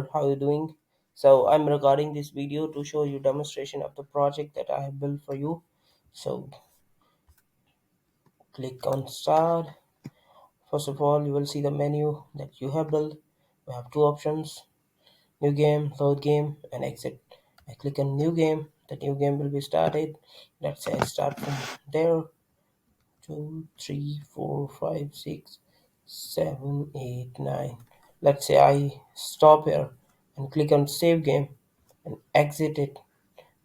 there, how you doing? So I'm recording this video to show you demonstration of the project that I have built for you. So click on start. First of all, you will see the menu that you have built. We have two options: new game, load game, and exit. I click on new game. The new game will be started. Let's say I start from there. 2, 3, 4, 5, 6, 7, 8, 9. Let's say I stop here and click on save game and exit it.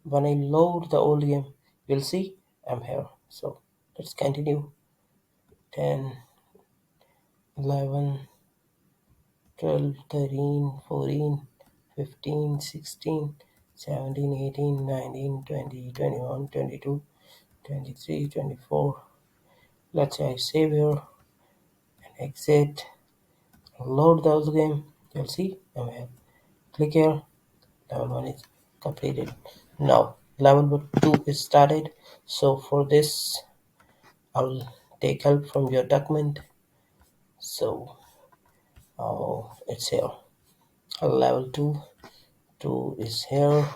When I load the old game, you'll see I'm here. So let's continue. 10, 11, 12, 13, 14, 15, 16, 17, 18, 19, 20, 21, 22, 23, 24. Let's say I save here and exit. Load the old game. You'll see I'm here. Click here. Level 1 is completed. Now level 2 is started. So for this I'll take help from your document. So it's here. Level 2 is here.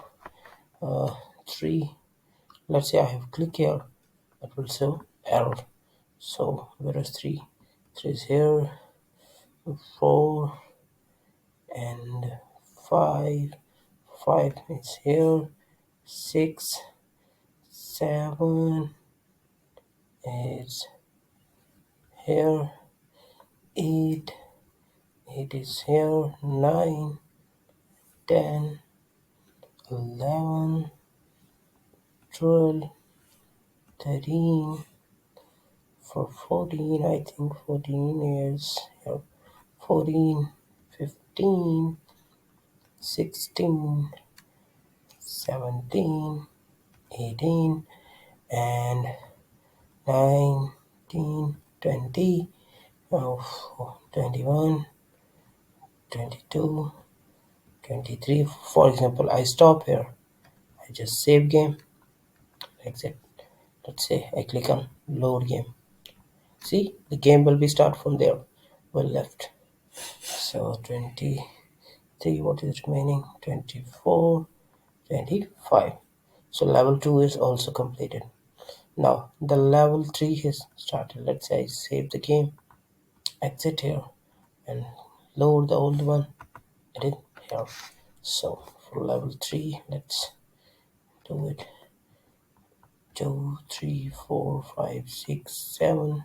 3. Let's say I have click here. It will show error. So where is 3? 3 is here. 4 and 5. 5 is here. 6, 7 is here. 8 is here. 9, 10, 11, 12, 13. For 14, I think 14 is here. 14, 15, 16, 17, 18, and 19, 20, 21, 22, 23. For example, I stop here. I just save game, exit. Let's say I click on load game. See, the game will be start from there. Well left. So 23, what is remaining? 24, 25. So level 2 is also completed. Now the level 3 is started. Let's say I save the game, exit here, and load the old one. It is here. So for level 3, let's do it. 2, 3, 4, 5, 6, 7,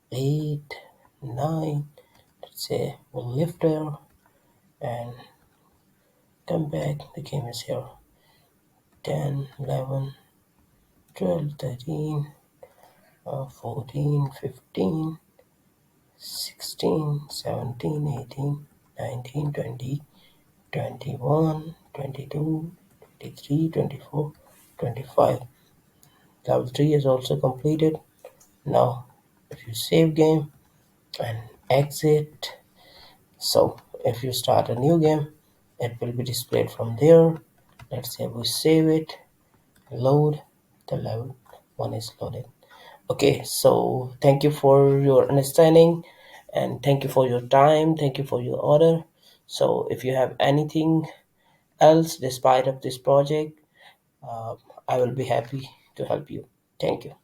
8, 9. Let's say we'll lift here and come back. The game is here. 10, 11, 12, 13, 14, 15, 16, 17, 18, 19, 20, 21, 22, 23, 24, 25. Level 3 is also completed. Now if you save game and exit, so if you start a new game, it will be displayed from there. Let's say we save it, load. The level 1 is loaded. Okay, so thank you for your understanding and thank you for your time. Thank you for your order. So if you have anything else despite of this project, I will be happy to help you. Thank you.